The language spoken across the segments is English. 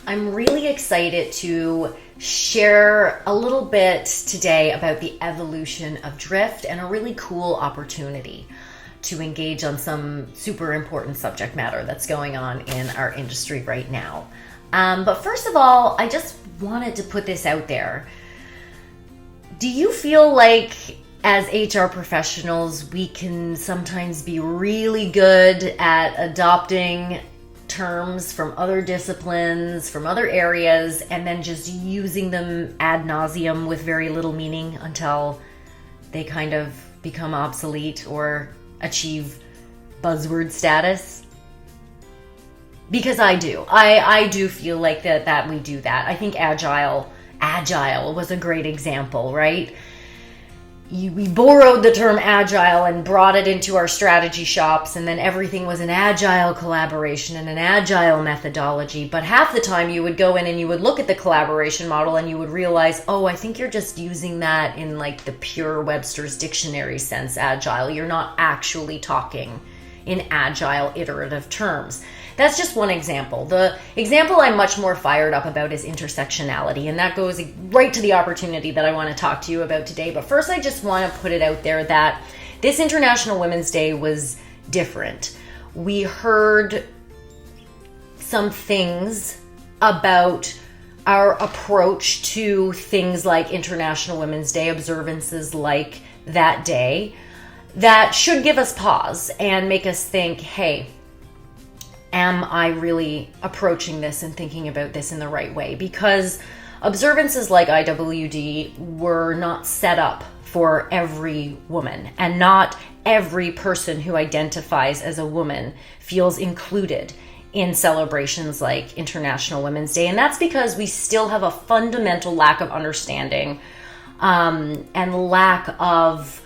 I'm really excited to share a little bit today about the evolution of drift and a really cool opportunity to engage on some super important subject matter that's going on in our industry right now. But first of all, I just wanted to put this out there. Do you feel like as HR professionals, we can sometimes be really good at adopting terms from other disciplines, from other areas, and then just using them ad nauseum with very little meaning until they kind of become obsolete or achieve buzzword status? Because I do. I do feel like that we do that. I think Agile was a great example, right? We borrowed the term Agile and brought it into our strategy shops, and then everything was an Agile collaboration and an Agile methodology. But half the time you would go in and you would look at the collaboration model and you would realize, oh, I think you're just using that in like the pure Webster's dictionary sense, Agile. You're not actually talking in Agile iterative terms. That's just one example. The example I'm much more fired up about is intersectionality, and that goes right to the opportunity that I want to talk to you about today. But first, I just want to put it out there that this International Women's Day was different. We heard some things about our approach to things like International Women's Day, observances like that day, that should give us pause and make us think, hey, am I really approaching this and thinking about this in the right way? Because observances like IWD were not set up for every woman, and not every person who identifies as a woman feels included in celebrations like International Women's Day. And that's because we still have a fundamental lack of understanding and lack of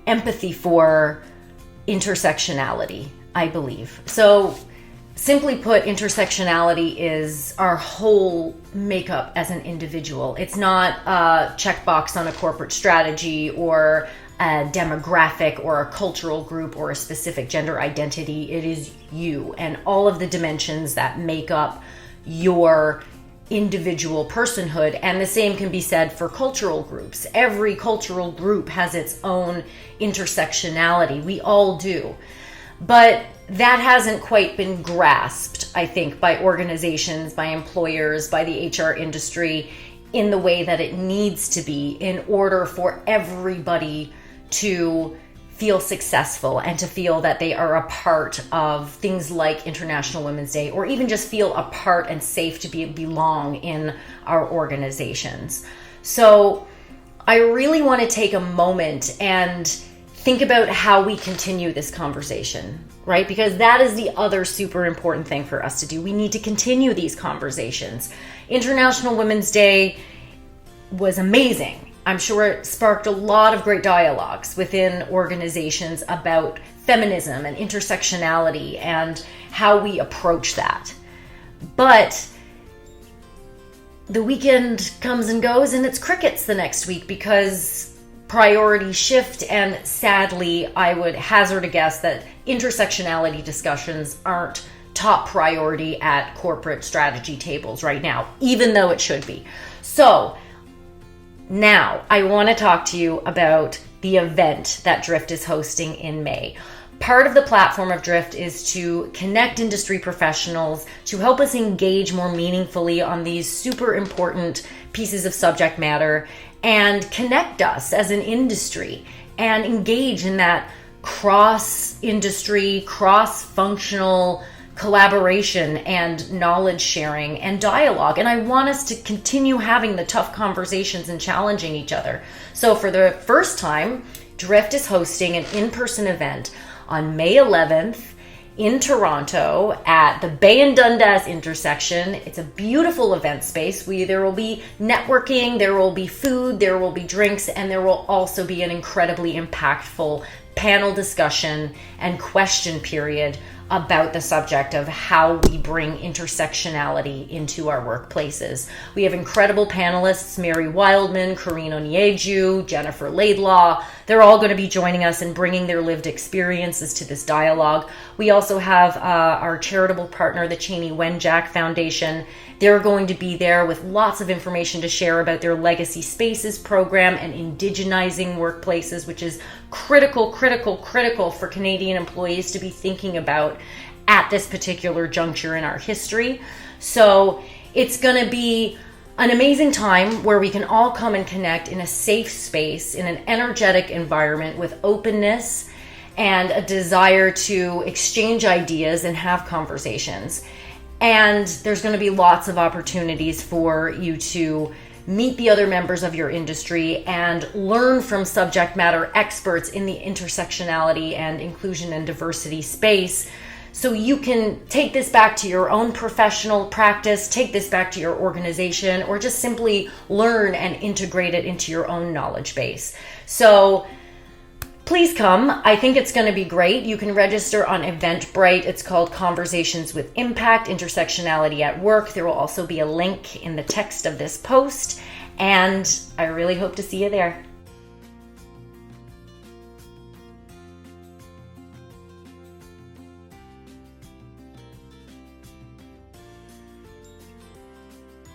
empathy for intersectionality, I believe. So simply put, intersectionality is our whole makeup as an individual. It's not a checkbox on a corporate strategy or a demographic or a cultural group or a specific gender identity. It is you and all of the dimensions that make up your individual personhood. And the same can be said for cultural groups. Every cultural group has its own intersectionality. We all do. But that hasn't quite been grasped, I think, by organizations, by employers, by the HR industry in the way that it needs to be in order for everybody to feel successful and to feel that they are a part of things like International Women's Day, or even just feel a part and safe to belong in our organizations. So I really want to take a moment and think about how we continue this conversation, right? Because that is the other super important thing for us to do. We need to continue these conversations. International Women's Day was amazing. I'm sure it sparked a lot of great dialogues within organizations about feminism and intersectionality and how we approach that. But the weekend comes and goes and it's crickets the next week because priorities shift, and sadly, I would hazard a guess that intersectionality discussions aren't top priority at corporate strategy tables right now, even though it should be. So now I want to talk to you about the event that Drift is hosting in May. Part of the platform of Drift is to connect industry professionals to help us engage more meaningfully on these super important pieces of subject matter and connect us as an industry and engage in that cross-industry, cross-functional collaboration and knowledge sharing and dialogue. And I want us to continue having the tough conversations and challenging each other. So for the first time, Drift is hosting an in-person event on May 11th in Toronto at the Bay and Dundas intersection. It's a beautiful event space. There will be networking, there will be food, there will be drinks, and there will also be an incredibly impactful panel discussion and question period about the subject of how we bring intersectionality into our workplaces. We have incredible panelists, Mary Wildman, Karine Onyeju, Jennifer Laidlaw. They're all going to be joining us and bringing their lived experiences to this dialogue. We also have our charitable partner, the Cheney Wenjack Foundation, They're going to be there with lots of information to share about their Legacy Spaces program and indigenizing workplaces, which is critical for Canadian employees to be thinking about at this particular juncture in our history. So it's going to be an amazing time where we can all come and connect in a safe space, in an energetic environment with openness and a desire to exchange ideas and have conversations. And there's going to be lots of opportunities for you to meet the other members of your industry and learn from subject matter experts in the intersectionality and inclusion and diversity space. So you can take this back to your own professional practice, take this back to your organization, or just simply learn and integrate it into your own knowledge base. So please come. I think it's going to be great. You can register on Eventbrite. It's called Conversations with Impact, Intersectionality at Work. There will also be a link in the text of this post, and I really hope to see you there.